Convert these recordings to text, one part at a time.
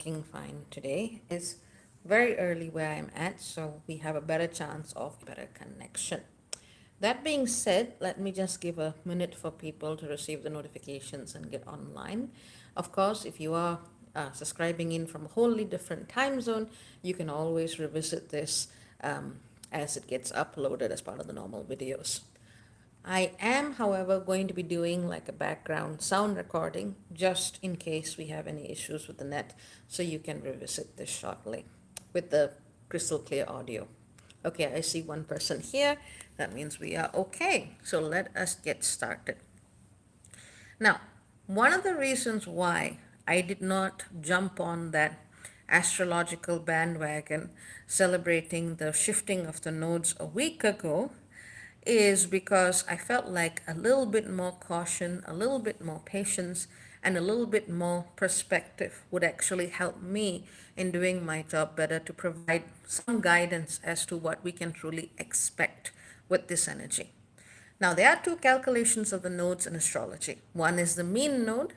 fine today. It's very early where I'm at, so we have a better chance of better connection. That being said, let me just give a minute for people to receive the notifications and get online. Of course, if you are subscribing in from a wholly different time zone, you can always revisit this um, as it gets uploaded as part of the normal videos. I am, however, going to be doing like a background sound recording just in case we have any issues with the net, so you can revisit this shortly with the crystal clear audio. Okay, I see one person here. That means we are okay. So let us get started. Now, one of the reasons why I did not jump on that astrological bandwagon celebrating the shifting of the nodes a week ago is because I felt like a little bit more caution, a little bit more patience, and a little bit more perspective would actually help me in doing my job better to provide some guidance as to what we can truly expect with this energy. Now, there are two calculations of the nodes in astrology. One is the mean node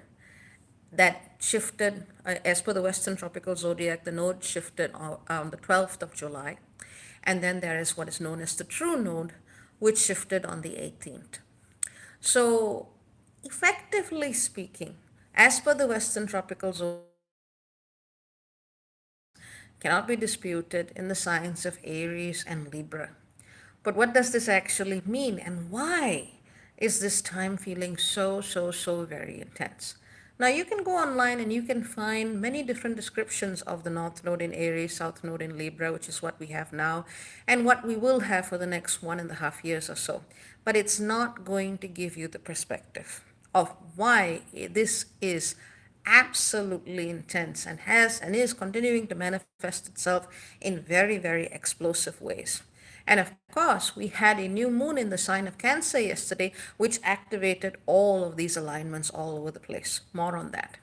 that shifted, as per the Western tropical zodiac, the node shifted on the 12th of July. And then there is what is known as the true node, which shifted on the 18th. So, effectively speaking, as per the Western tropical zodiac, cannot be disputed in the signs of Aries and Libra. But what does this actually mean, and why is this time feeling so very intense? Now, you can go online and you can find many different descriptions of the North Node in Aries, South Node in Libra, which is what we have now, and what we will have for the next 1.5 years or so. But it's not going to give you the perspective of why this is absolutely intense and has and is continuing to manifest itself in very explosive ways. And of course, we had a new moon in the sign of Cancer yesterday, which activated all of these alignments all over the place. More on that.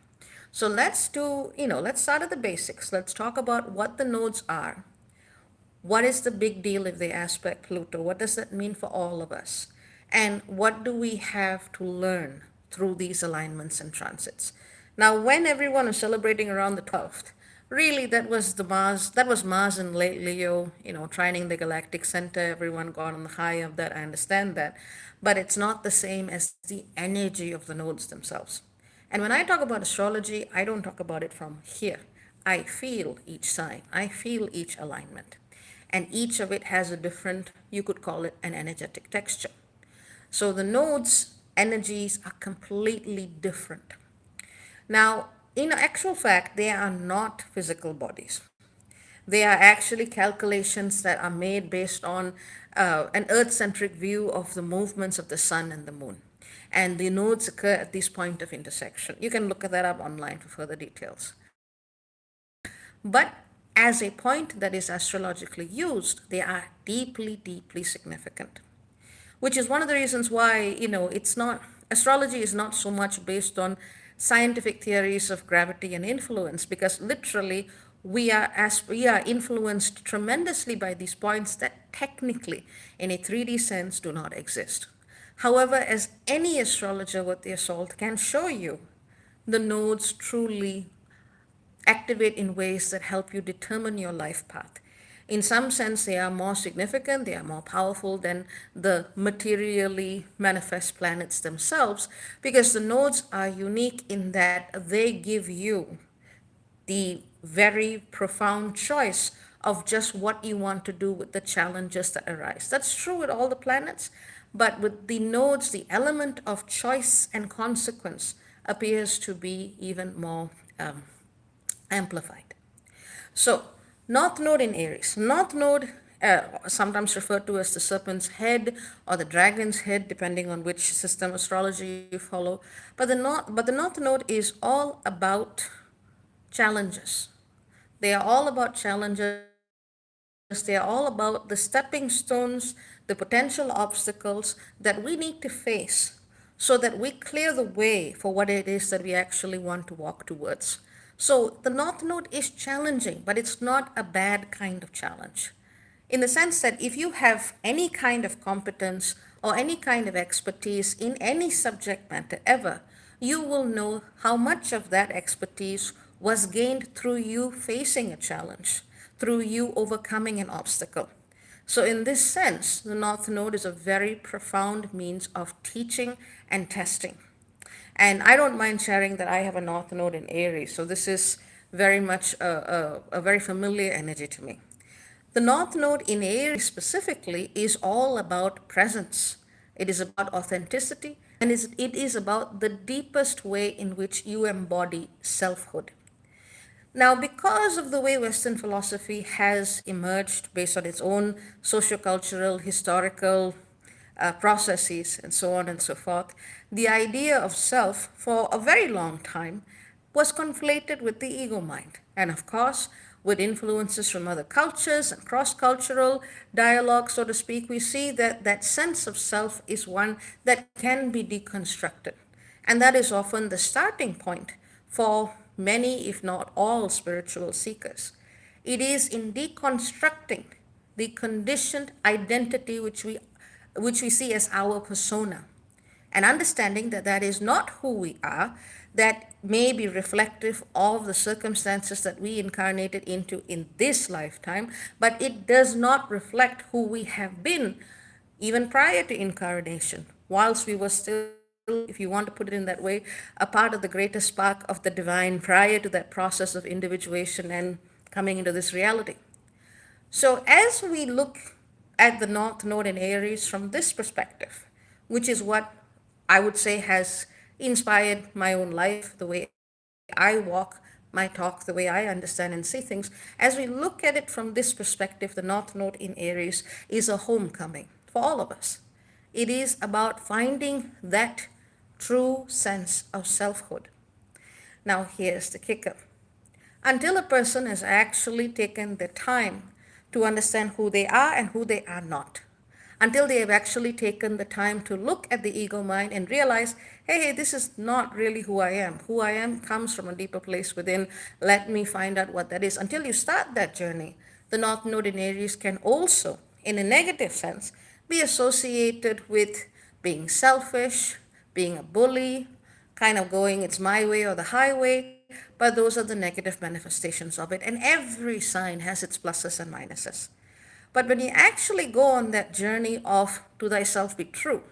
So let's start at the basics. Let's talk about what the nodes are. What is the big deal if they aspect Pluto? What does that mean for all of us? And what do we have to learn through these alignments and transits? Now, when everyone is celebrating around the 12th, really that was Mars in late Leo, trining the galactic center. Everyone got on the high of that. I understand that. But it's not the same as the energy of the nodes themselves. And when I talk about astrology, I don't talk about it from here. I feel each sign, I feel each alignment. And each of it has a different, you could call it an energetic texture. So the nodes' energies are completely different. Now, in actual fact, they are not physical bodies. They are actually calculations that are made based on an Earth centric view of the movements of the sun and the moon. And the nodes occur at this point of intersection. You can look that up online for further details. But as a point that is astrologically used, they are deeply significant, which is one of the reasons why, it's not, astrology is not so much based on scientific theories of gravity and influence, because literally we are influenced tremendously by these points that technically in a 3D sense do not exist. However, as any astrologer with the assault can show you, the nodes truly activate in ways that help you determine your life path. In some sense, they are more significant, they are more powerful than the materially manifest planets themselves, because the nodes are unique in that they give you the very profound choice of just what you want to do with the challenges that arise. That's true with all the planets, but with the nodes, the element of choice and consequence appears to be even more amplified. So, North Node in Aries. North Node, sometimes referred to as the serpent's head or the dragon's head, depending on which system astrology you follow. But the North Node is all about challenges. They are all about challenges. They are all about the stepping stones, the potential obstacles that we need to face so that we clear the way for what it is that we actually want to walk towards. So the North Node is challenging, but it's not a bad kind of challenge. In the sense that if you have any kind of competence or any kind of expertise in any subject matter ever, you will know how much of that expertise was gained through you facing a challenge, through you overcoming an obstacle. So, in this sense, the North Node is a very profound means of teaching and testing. And I don't mind sharing that I have a North Node in Aries, so this is very much a very familiar energy to me. The North Node in Aries specifically is all about presence. It is about authenticity, and it is about the deepest way in which you embody selfhood. Now, because of the way Western philosophy has emerged based on its own sociocultural, historical processes, and so on and so forth, the idea of self for a very long time was conflated with the ego mind. And of course, with influences from other cultures and cross cultural dialogue, so to speak, we see that that sense of self is one that can be deconstructed. And that is often the starting point for many, if not all, spiritual seekers. It is in deconstructing the conditioned identity which we see as our persona, and understanding that that is not who we are, that may be reflective of the circumstances that we incarnated into in this lifetime, but it does not reflect who we have been even prior to incarnation, whilst we were still, if you want to put it in that way, a part of the greater spark of the divine prior to that process of individuation and coming into this reality. So, as we look at the North Node in Aries from this perspective, which is what I would say has inspired my own life, the way I walk, my talk, the way I understand and see things, as we look at it from this perspective, the North Node in Aries is a homecoming for all of us. It is about finding that true sense of selfhood. Now, here's the kicker. Until a person has actually taken the time to understand who they are and who they are not, until they have actually taken the time to look at the ego mind and realize, hey, this is not really who I am. Who I am comes from a deeper place within. Let me find out what that is. Until you start that journey, the North Node in Aries can also, in a negative sense, be associated with being selfish, being a bully, kind of going it's my way or the highway, but those are the negative manifestations of it. And every sign has its pluses and minuses. But when you actually go on that journey of to thyself be true,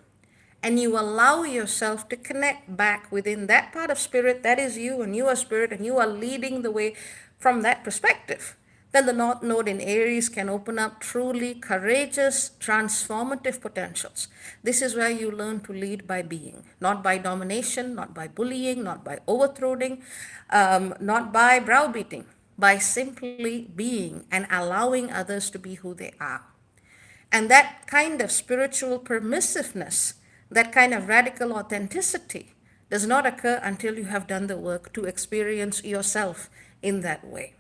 and you allow yourself to connect back within that part of spirit that is you, and you are spirit, and you are leading the way from that perspective, then the North Node in Aries can open up truly courageous, transformative potentials. This is where you learn to lead by being, not by domination, not by bullying, not by overthrowing, not by browbeating, by simply being and allowing others to be who they are. And that kind of spiritual permissiveness, that kind of radical authenticity, does not occur until you have done the work to experience yourself in that way.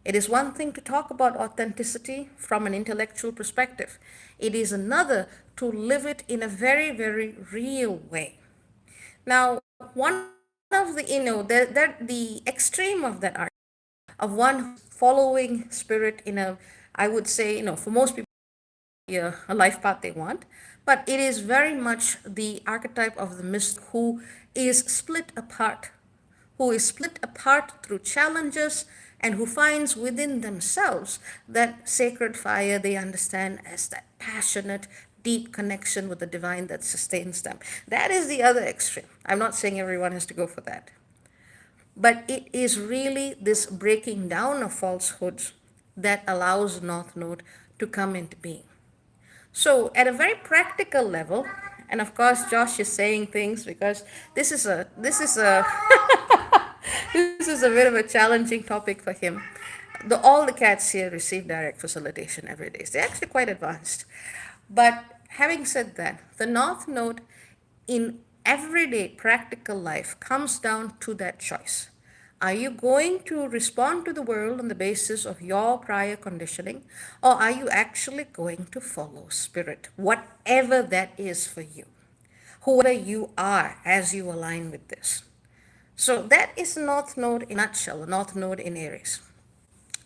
It is one thing to talk about authenticity from an intellectual perspective. It is another to live it in a very, very real way. Now, one of the extreme of that argument of one following spirit in a, I would say, for most people, a life path they want, but it is very much the archetype of the mystic who is split apart, through challenges, and who finds within themselves that sacred fire they understand as that passionate, deep connection with the divine that sustains them. That is the other extreme. I'm not saying everyone has to go for that. But it is really this breaking down of falsehoods that allows North Node to come into being. So, at a very practical level, and of course, Josh is saying things because this is a this is a bit of a challenging topic for him. All the cats here receive direct facilitation every day. They're actually quite advanced. But having said that, the North Node in everyday practical life comes down to that choice. Are you going to respond to the world on the basis of your prior conditioning, or are you actually going to follow spirit, whatever that is for you, whoever you are as you align with this? So that is North Node in a nutshell, North Node in Aries.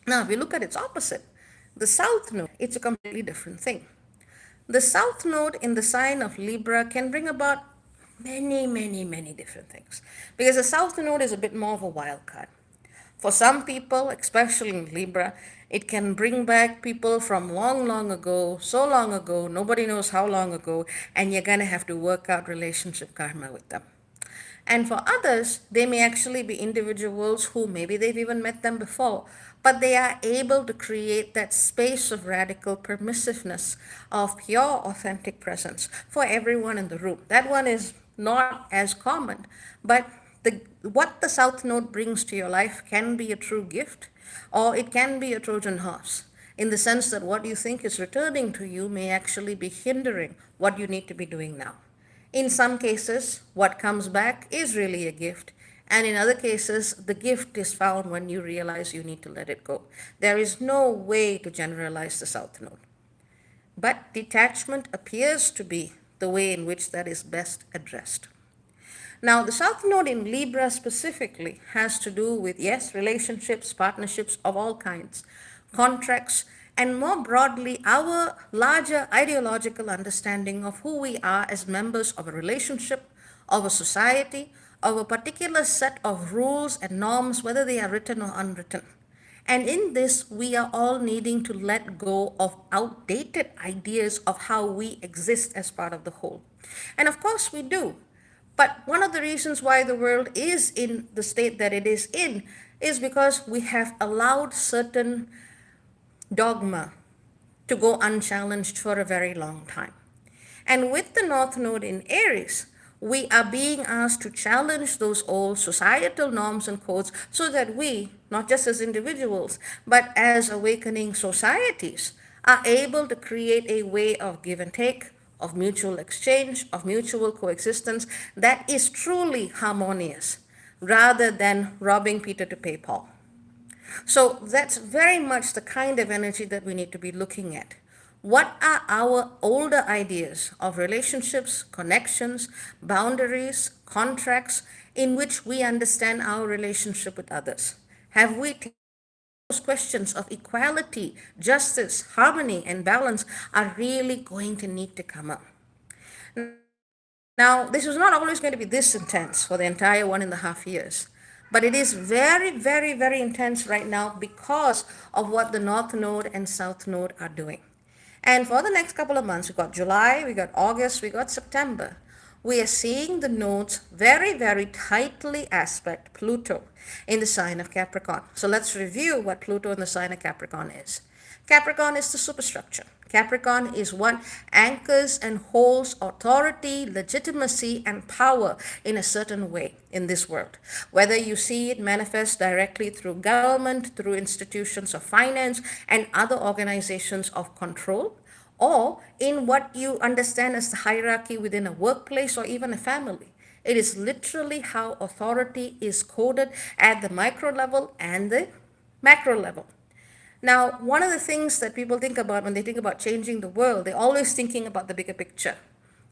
Now, if you look at its opposite, the South Node, it's a completely different thing. The South Node in the sign of Libra can bring about many, many, many different things, because the South Node is a bit more of a wild card. For some people, especially in Libra, it can bring back people from long, long ago, so long ago, nobody knows how long ago, and you're going to have to work out relationship karma with them. And for others, they may actually be individuals who maybe they've even met them before, but they are able to create that space of radical permissiveness, of pure, authentic presence for everyone in the room. That one is not as common, but what the South Node brings to your life can be a true gift, or it can be a Trojan horse, in the sense that what you think is returning to you may actually be hindering what you need to be doing now. In some cases, what comes back is really a gift. And in other cases, the gift is found when you realize you need to let it go. There is no way to generalize the South Node. But detachment appears to be the way in which that is best addressed. Now, the South Node in Libra specifically has to do with, yes, relationships, partnerships of all kinds, contracts, and more broadly, our larger ideological understanding of who we are as members of a relationship, of a society, of a particular set of rules and norms, whether they are written or unwritten. And in this, we are all needing to let go of outdated ideas of how we exist as part of the whole. And of course, we do. But one of the reasons why the world is in the state that it is in is because we have allowed certain dogma to go unchallenged for a very long time. And with the North Node in Aries, we are being asked to challenge those old societal norms and codes so that we, not just as individuals, but as awakening societies, are able to create a way of give and take, of mutual exchange, of mutual coexistence that is truly harmonious, rather than robbing Peter to pay Paul. So that's very much the kind of energy that we need to be looking at. What are our older ideas of relationships, connections, boundaries, contracts in which we understand our relationship with others? Have we those questions of equality, justice, harmony, and balance are really going to need to come up? Now, this is not always going to be this intense for the entire 1.5 years, but it is very, very, very intense right now because of what the North Node and South Node are doing. And for the next couple of months, we got July, we got August, we got September. We are seeing the nodes very, very tightly aspect Pluto in the sign of Capricorn. So let's review what Pluto in the sign of Capricorn is. Capricorn is the superstructure. Capricorn is what anchors and holds authority, legitimacy, and power in a certain way in this world. Whether you see it manifest directly through government, through institutions of finance, and other organizations of control, or in what you understand as the hierarchy within a workplace or even a family. It is literally how authority is coded at the micro level and the macro level. Now, one of the things that people think about when they think about changing the world, they're always thinking about the bigger picture,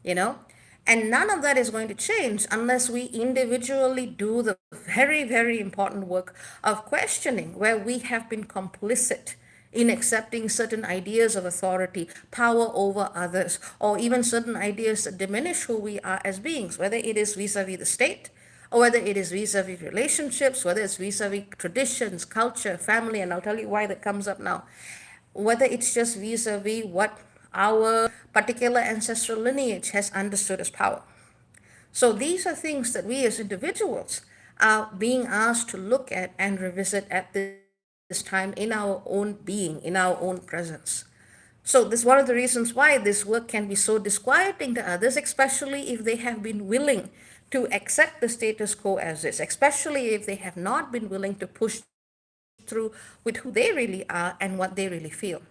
you know? And none of that is going to change unless we individually do the very, very important work of questioning where we have been complicit in accepting certain ideas of authority, power over others, or even certain ideas that diminish who we are as beings, whether it is vis-a-vis the state, or whether it is vis-a-vis relationships, whether it's vis-a-vis traditions, culture, family, and I'll tell you why that comes up now. Whether it's just vis-a-vis what our particular ancestral lineage has understood as power. So these are things that we as individuals are being asked to look at and revisit at this time in our own being, in our own presence. So this is one of the reasons why this work can be so disquieting to others, especially if they have been willing to accept the status quo as is, especially if they have not been willing to push through with who they really are and what they really feel.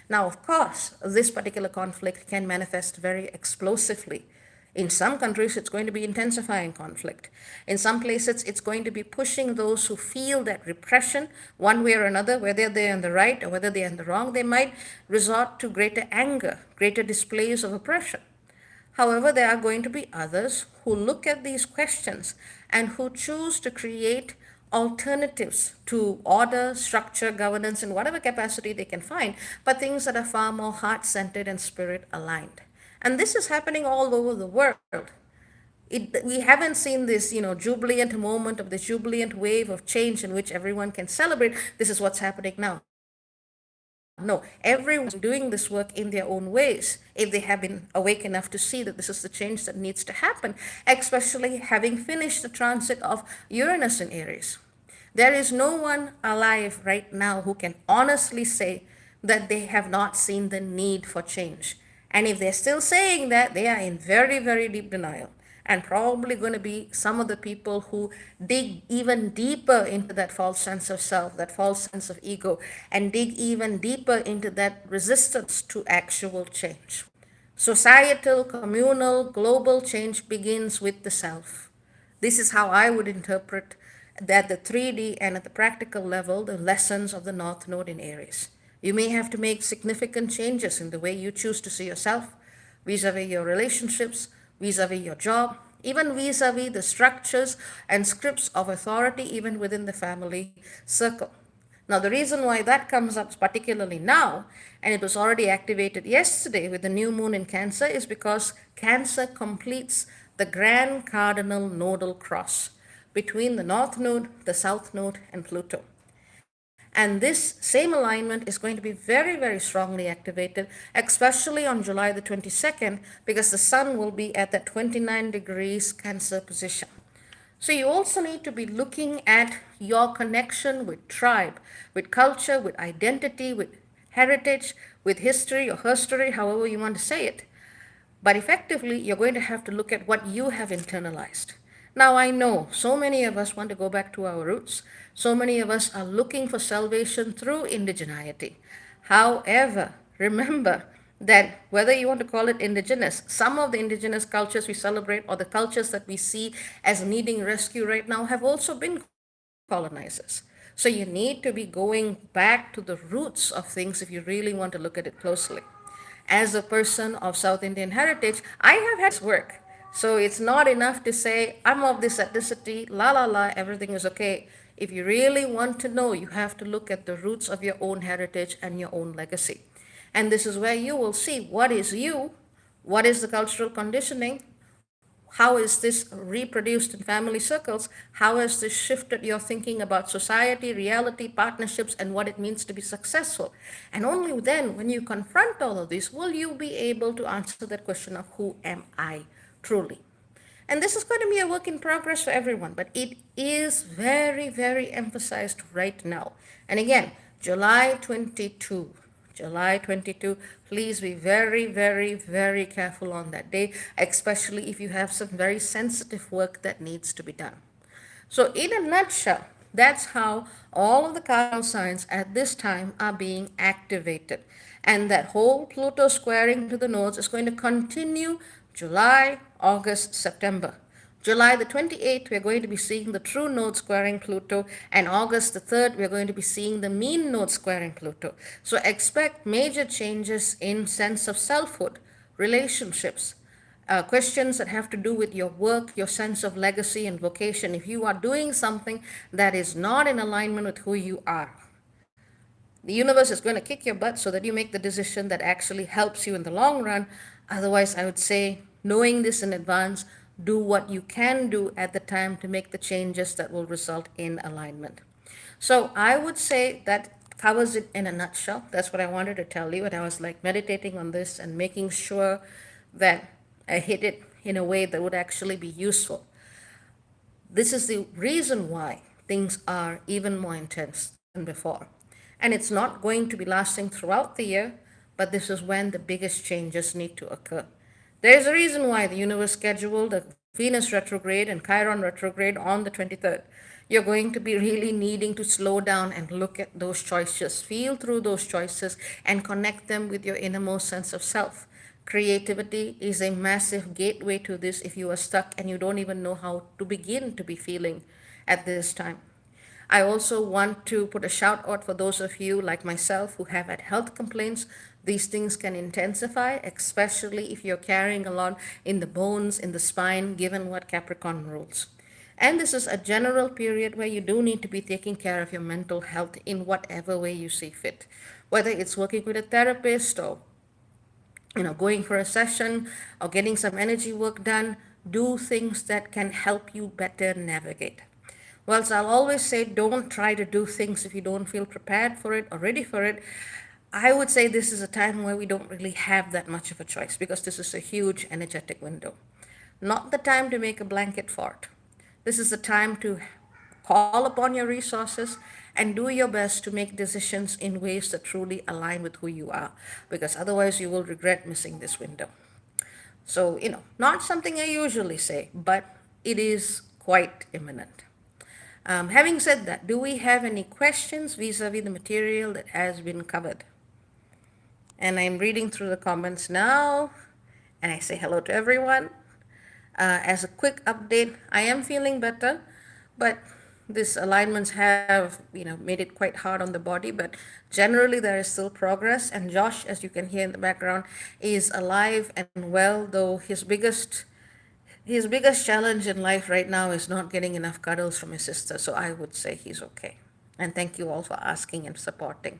Now, of course, this particular conflict can manifest very explosively. In some countries, it's going to be intensifying conflict. In some places, it's going to be pushing those who feel that repression, one way or another, whether they're on the right or whether they're on the wrong, they might resort to greater anger, greater displays of oppression. However, there are going to be others who look at these questions and who choose to create alternatives to order, structure, governance in whatever capacity they can find, but things that are far more heart centered and spirit aligned. And this is happening all over the world. We haven't seen this, jubilant moment of this jubilant wave of change in which everyone can celebrate. This is what's happening now. No, everyone's doing this work in their own ways if they have been awake enough to see that this is the change that needs to happen, especially having finished the transit of Uranus in Aries. There is no one alive right now who can honestly say that they have not seen the need for change. And if they're still saying that, they are in very, very deep denial. And probably going to be some of the people who dig even deeper into that false sense of self, that false sense of ego, and dig even deeper into that resistance to actual change. Societal, communal, global change begins with the self. This is how I would interpret that the 3D and at the practical level, the lessons of the North Node in Aries. You may have to make significant changes in the way you choose to see yourself, vis-a-vis your relationships, vis-a-vis your job, even vis-a-vis the structures and scripts of authority even within the family circle. Now, the reason why that comes up particularly now, and it was already activated yesterday with the new moon in Cancer, is because Cancer completes the Grand Cardinal Nodal Cross between the North Node, the South Node, and Pluto. And this same alignment is going to be very, very strongly activated, especially on July the 22nd, because the Sun will be at that 29 degrees Cancer position. So you also need to be looking at your connection with tribe, with culture, with identity, with heritage, with history or herstory, however you want to say it. But effectively, you're going to have to look at what you have internalized. Now, I know so many of us want to go back to our roots. So many of us are looking for salvation through indigeneity. However, remember that whether you want to call it indigenous, some of the indigenous cultures we celebrate or the cultures that we see as needing rescue right now have also been colonizers. So you need to be going back to the roots of things if you really want to look at it closely. As a person of South Indian heritage, I have had to do this work. So it's not enough to say, I'm of this ethnicity, la la la, everything is okay. If you really want to know, you have to look at the roots of your own heritage and your own legacy. And this is where you will see what is you, what is the cultural conditioning, how is this reproduced in family circles, how has this shifted your thinking about society, reality, partnerships, and what it means to be successful. And only then, when you confront all of this, will you be able to answer that question of who am I truly. And this is going to be a work in progress for everyone, but it is very, very emphasized right now. And again, July 22. July 22, please be very, very, very careful on that day, especially if you have some very sensitive work that needs to be done. So, in a nutshell, that's how all of the cardinal signs at this time are being activated. And that whole Pluto squaring to the nodes is going to continue July, August, September. July the 28th, we're going to be seeing the true node squaring Pluto, and August the 3rd, we're going to be seeing the mean node squaring Pluto. So expect major changes in sense of selfhood, relationships, questions that have to do with your work, your sense of legacy and vocation. If you are doing something that is not in alignment with who you are, the universe is going to kick your butt so that you make the decision that actually helps you in the long run. Otherwise, I would say, knowing this in advance, do what you can do at the time to make the changes that will result in alignment. So I would say that covers it in a nutshell. That's what I wanted to tell you. And I was like meditating on this and making sure that I hit it in a way that would actually be useful. This is the reason why things are even more intense than before. And it's not going to be lasting throughout the year, but this is when the biggest changes need to occur. There's a reason why the universe scheduled a Venus retrograde and Chiron retrograde on the 23rd. You're going to be really needing to slow down and look at those choices, feel through those choices, and connect them with your innermost sense of self. Creativity is a massive gateway to this if you are stuck and you don't even know how to begin to be feeling at this time. I also want to put a shout out for those of you like myself who have had health complaints. These things can intensify, especially if you're carrying a lot in the bones, in the spine, given what Capricorn rules. And this is a general period where you do need to be taking care of your mental health in whatever way you see fit. Whether it's working with a therapist or going for a session or getting some energy work done, do things that can help you better navigate. Well, so I'll always say don't try to do things if you don't feel prepared for it or ready for it. I would say this is a time where we don't really have that much of a choice because this is a huge energetic window. Not the time to make a blanket fort. This is the time to call upon your resources and do your best to make decisions in ways that truly align with who you are, because otherwise you will regret missing this window. So, not something I usually say, but it is quite imminent. Having said that, do we have any questions vis-a-vis the material that has been covered? And I'm reading through the comments now, and I say hello to everyone. As a quick update, I am feeling better, but these alignments have, made it quite hard on the body, but generally there is still progress. And Josh, as you can hear in the background, is alive and well, though his biggest challenge in life right now is not getting enough cuddles from his sister. So I would say he's okay. And thank you all for asking and supporting.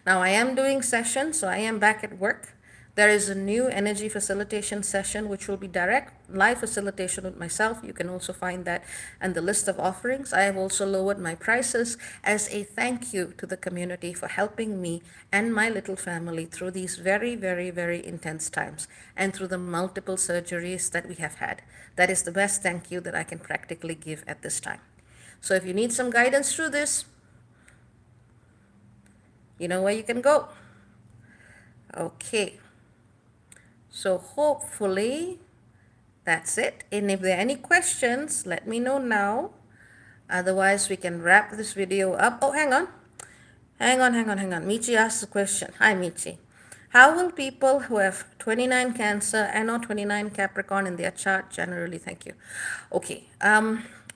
Now I am doing sessions, so I am back at work. There is a new energy facilitation session, which will be direct live facilitation with myself. You can also find that and the list of offerings. I have also lowered my prices as a thank you to the community for helping me and my little family through these very, very, very intense times and through the multiple surgeries that we have had. That is the best thank you that I can practically give at this time. So if you need some guidance through this, you know where you can go. Okay. So hopefully that's it. And if there are any questions, let me know now. Otherwise, we can wrap this video up. Oh, hang on. Hang on. Michi asked a question. Hi, Michi. How will people who have 29 Cancer and or 29 Capricorn in their chart generally? Thank you. Okay.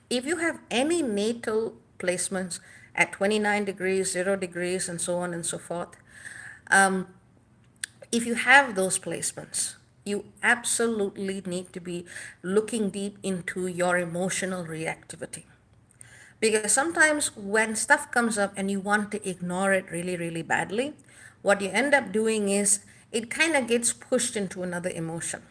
If you have any natal placements at 29 degrees, 0 degrees, and so on and so forth, if you have those placements, you absolutely need to be looking deep into your emotional reactivity. Because sometimes when stuff comes up and you want to ignore it really, really badly, what you end up doing is it kind of gets pushed into another emotion.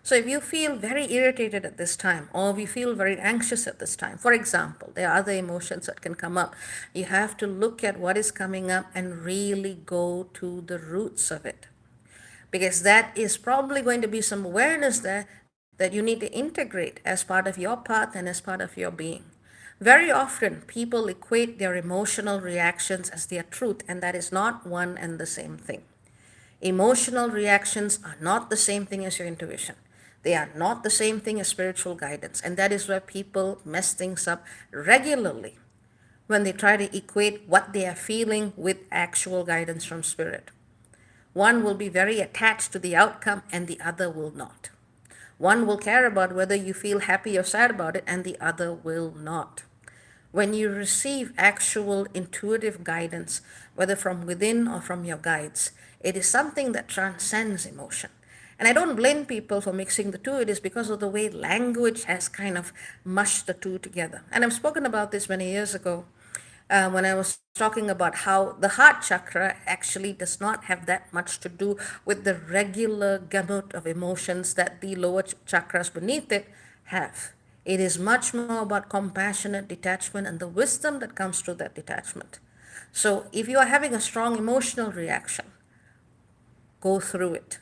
So if you feel very irritated at this time, or if you feel very anxious at this time, for example, there are other emotions that can come up. You have to look at what is coming up and really go to the roots of it, because that is probably going to be some awareness there that you need to integrate as part of your path and as part of your being. Very often, people equate their emotional reactions as their truth, and that is not one and the same thing. Emotional reactions are not the same thing as your intuition. They are not the same thing as spiritual guidance, and that is where people mess things up regularly when they try to equate what they are feeling with actual guidance from spirit. One will be very attached to the outcome and the other will not. One will care about whether you feel happy or sad about it and the other will not. When you receive actual intuitive guidance, whether from within or from your guides, it is something that transcends emotion. And I don't blame people for mixing the two. It is because of the way language has kind of mushed the two together. And I've spoken about this many years ago when I was talking about how the heart chakra actually does not have that much to do with the regular gamut of emotions that the lower chakras beneath it have. It is much more about compassionate detachment and the wisdom that comes through that detachment. So if you are having a strong emotional reaction, go through it.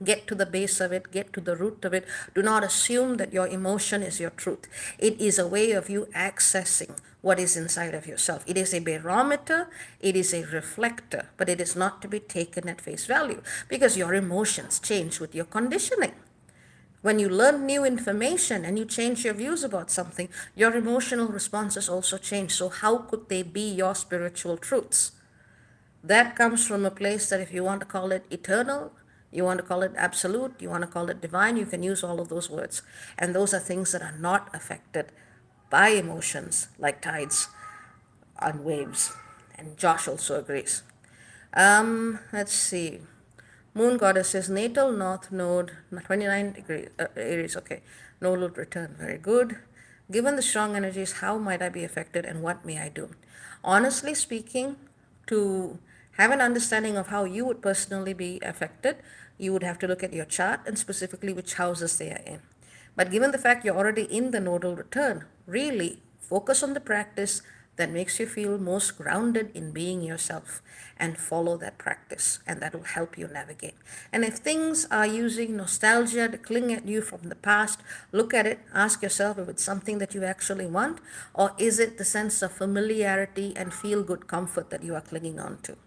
Get to the base of it, get to the root of it. Do not assume that your emotion is your truth. It is a way of you accessing what is inside of yourself. It is a barometer, it is a reflector, but it is not to be taken at face value because your emotions change with your conditioning. When you learn new information and you change your views about something, your emotional responses also change. So how could they be your spiritual truths? That comes from a place that if you want to call it eternal, you want to call it absolute, you want to call it divine, you can use all of those words. And those are things that are not affected by emotions like tides and waves. And Josh also agrees. Let's see. Moon goddess says natal north node 29 degrees Aries. Okay, node will return. Very good. Given the strong energies, how might I be affected and what may I do? Honestly speaking, to have an understanding of how you would personally be affected, you would have to look at your chart and specifically which houses they are in. But given the fact you're already in the nodal return, really focus on the practice that makes you feel most grounded in being yourself and follow that practice, and that will help you navigate. And if things are using nostalgia to cling at you from the past, look at it, ask yourself if it's something that you actually want, or is it the sense of familiarity and feel good comfort that you are clinging on to.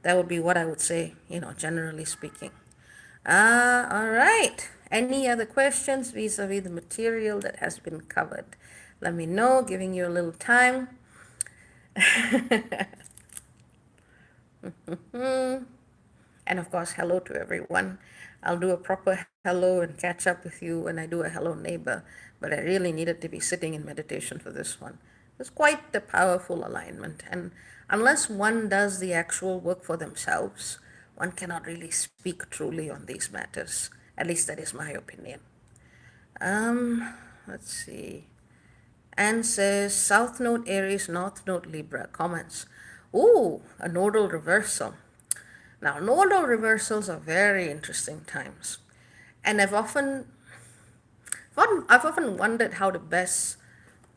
That would be what I would say, generally speaking. All right. Any other questions vis-a-vis the material that has been covered? Let me know, giving you a little time. And of course, hello to everyone. I'll do a proper hello and catch up with you when I do a hello neighbor, but I really needed to be sitting in meditation for this one. It's quite the powerful alignment, and unless one does the actual work for themselves, one cannot really speak truly on these matters. At least that is my opinion. Let's see. Anne says South Node Aries, North Node Libra. Comments. Ooh, a nodal reversal. Now, nodal reversals are very interesting times, and I've often wondered how to best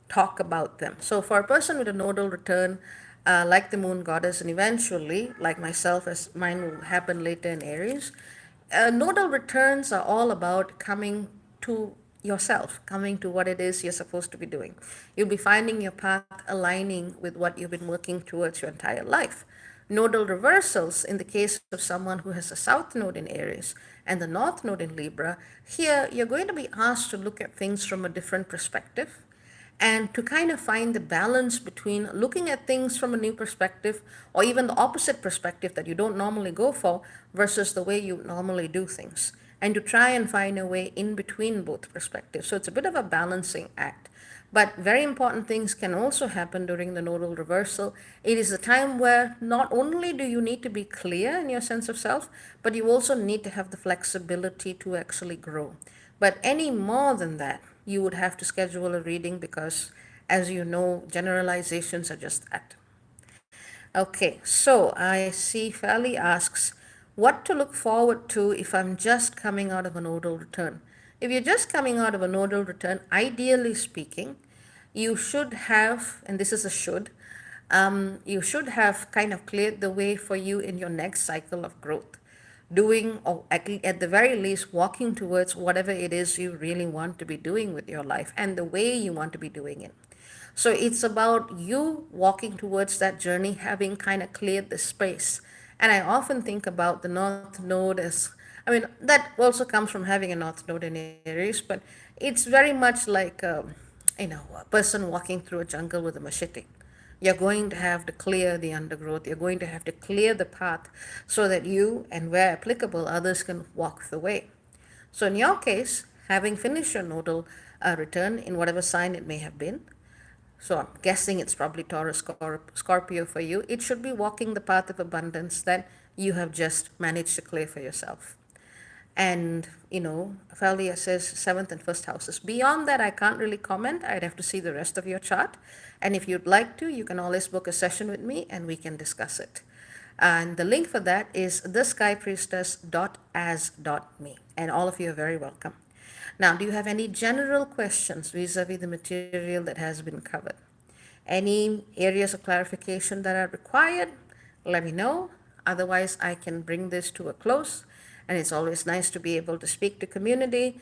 talk about them. So, for a person with a nodal return, like the moon goddess, and eventually, like myself, as mine will happen later in Aries, nodal returns are all about coming to yourself, coming to what it is you're supposed to be doing. You'll be finding your path aligning with what you've been working towards your entire life. Nodal reversals, in the case of someone who has a south node in Aries and the north node in Libra, here you're going to be asked to look at things from a different perspective and to kind of find the balance between looking at things from a new perspective or even the opposite perspective that you don't normally go for versus the way you normally do things, and to try and find a way in between both perspectives. So it's a bit of a balancing act. But very important things can also happen during the nodal reversal. It is a time where not only do you need to be clear in your sense of self, but you also need to have the flexibility to actually grow. But any more than that, you would have to schedule a reading because, as you know, generalizations are just that. Okay, so I see Fally asks, what to look forward to if I'm just coming out of a nodal return? If you're just coming out of a nodal return, ideally speaking, you should have, and this is a should, you should have kind of cleared the way for you in your next cycle of growth. Doing, or at the very least, walking towards whatever it is you really want to be doing with your life and the way you want to be doing it. So it's about you walking towards that journey, having kind of cleared the space. And I often think about the North Node as, I mean, that also comes from having a North Node in Aries, but it's very much like, a person walking through a jungle with a machete. You're going to have to clear the undergrowth. You're going to have to clear the path so that you, and where applicable, others can walk the way. So in your case, having finished your nodal return in whatever sign it may have been, so I'm guessing it's probably Taurus, Scorpio for you, it should be walking the path of abundance that you have just managed to clear for yourself. And, Falia says seventh and first houses. Beyond that, I can't really comment. I'd have to see the rest of your chart. And if you'd like to, you can always book a session with me and we can discuss it. And the link for that is theskypriestess.as.me. And all of you are very welcome. Now, do you have any general questions vis-a-vis the material that has been covered? Any areas of clarification that are required? Let me know. Otherwise, I can bring this to a close. And it's always nice to be able to speak to community.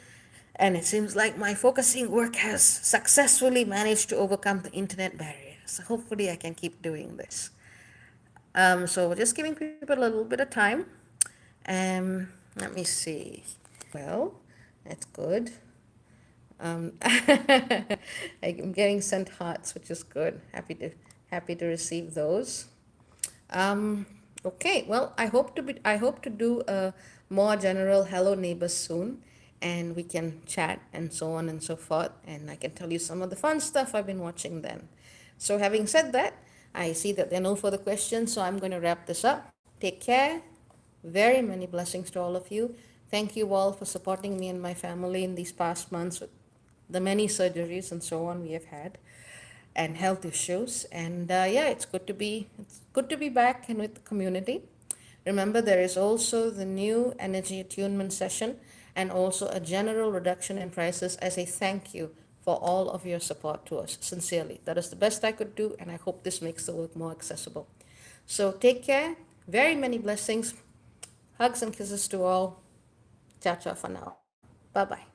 And it seems like my focusing work has successfully managed to overcome the internet barrier. So hopefully I can keep doing this. So just giving people a little bit of time. Let me see. Well, that's good. I'm getting sent hearts, which is good. Happy to receive those. Okay, well, I hope to do a more general hello neighbors soon, and we can chat and so on and so forth, and I can tell you some of the fun stuff I've been watching then. So having said that, I see that there are no further questions, so I'm going to wrap this up. Take care. Very many blessings to all of you. Thank you all for supporting me and my family in these past months with the many surgeries and so on we have had and health issues. And yeah, it's good to be back and with the community. Remember, there is also the new energy attunement session, and also a general reduction in prices as a thank you for all of your support to us. Sincerely, that is the best I could do, and I hope this makes the work more accessible. So take care. Very many blessings. Hugs and kisses to all. Ciao, ciao for now. Bye bye.